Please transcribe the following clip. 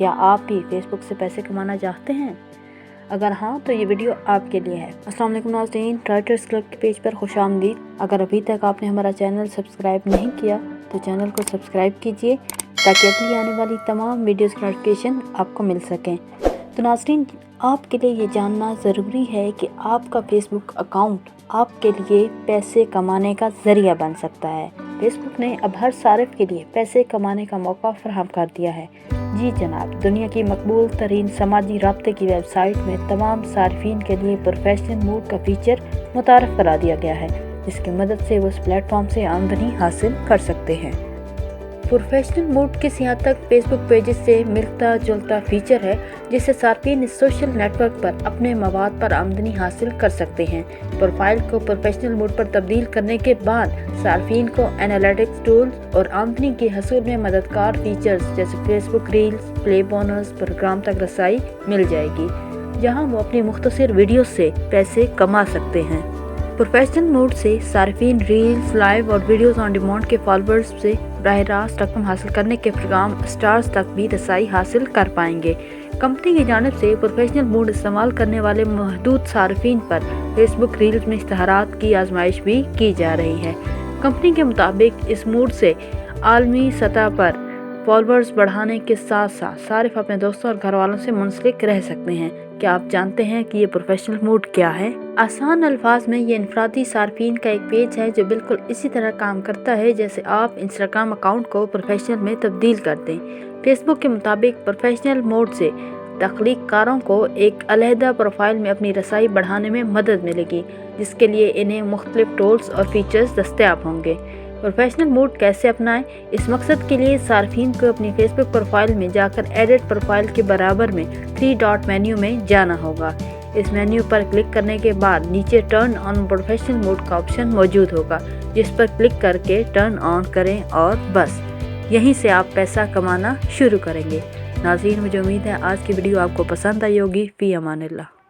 کیا آپ بھی فیس بک سے پیسے کمانا چاہتے ہیں؟ اگر ہاں تو یہ ویڈیو آپ کے لیے ہے۔ السلام علیکم ناظرین، رائٹرز کلب کے پیج پر خوش آمدید۔ اگر ابھی تک آپ نے ہمارا چینل سبسکرائب نہیں کیا تو چینل کو سبسکرائب کیجیے تاکہ اگلی آنے والی تمام ویڈیوز کی نوٹیفیکیشن آپ کو مل سکیں۔ تو ناظرین، آپ کے لیے یہ جاننا ضروری ہے کہ آپ کا فیس بک اکاؤنٹ آپ کے لیے پیسے کمانے کا ذریعہ بن سکتا ہے۔ فیس بک نے اب ہر صارف کے لیے پیسے کمانے کا موقع فراہم کر دیا ہے۔ جی جناب، دنیا کی مقبول ترین سماجی رابطے کی ویب سائٹ میں تمام صارفین کے لیے پروفیشنل موڈ کا فیچر متعارف کرا دیا گیا ہے، جس کی مدد سے وہ اس پلیٹ فارم سے آمدنی حاصل کر سکتے ہیں۔ پروفیشنل موڈ کسی حد تک فیس بک پیجز سے ملتا جلتا فیچر ہے، جس سے صارفین اس سوشل نیٹ ورک پر اپنے مواد پر آمدنی حاصل کر سکتے ہیں۔ پروفائل کو پروفیشنل موڈ پر تبدیل کرنے کے بعد صارفین کو انالیٹکس ٹولز اور آمدنی کے حصول میں مددگار فیچرز جیسے فیس بک ریلز، پلے بونس پروگرام تک رسائی مل جائے گی، جہاں وہ اپنی مختصر ویڈیوز سے پیسے کما سکتے ہیں۔ پروفیشنل موڈ سے صارفین ریلز، لائیو اور ویڈیوز آن ڈیمانڈ کے فالوورز سے براہ راست رقم حاصل کرنے کے پروگرام اسٹارز تک بھی رسائی حاصل کر پائیں گے۔ کمپنی کی جانب سے پروفیشنل موڈ استعمال کرنے والے محدود صارفین پر فیس بک ریلز میں اشتہارات کی آزمائش بھی کی جا رہی ہے۔ کمپنی کے مطابق اس موڈ سے عالمی سطح پر فالوورز بڑھانے کے ساتھ ساتھ صارف اپنے دوستوں اور گھر والوں سے منسلک رہ سکتے ہیں۔ کیا آپ جانتے ہیں کہ یہ پروفیشنل موڈ کیا ہے؟ آسان الفاظ میں یہ انفرادی صارفین کا ایک پیج ہے جو بالکل اسی طرح کام کرتا ہے جیسے آپ انسٹاگرام اکاؤنٹ کو پروفیشنل میں تبدیل کر دیں۔ فیس بک کے مطابق پروفیشنل موڈ سے تخلیق کاروں کو ایک علیحدہ پروفائل میں اپنی رسائی بڑھانے میں مدد ملے گی، جس کے لیے انہیں مختلف ٹولز اور فیچرز دستیاب ہوں گے۔ پروفیشنل موڈ کیسے اپنائیں؟ اس مقصد کے لیے صارفین کو اپنی فیس بک پروفائل میں جا کر ایڈٹ پروفائل کے برابر میں 3 ڈاٹ مینیو میں جانا ہوگا۔ اس مینیو پر کلک کرنے کے بعد نیچے ٹرن آن پروفیشنل موڈ کا آپشن موجود ہوگا، جس پر کلک کر کے ٹرن آن کریں اور بس یہیں سے آپ پیسہ کمانا شروع کریں گے۔ ناظرین، مجھے امید ہے آج کی ویڈیو آپ کو پسند آئی ہوگی۔ فی امان اللہ۔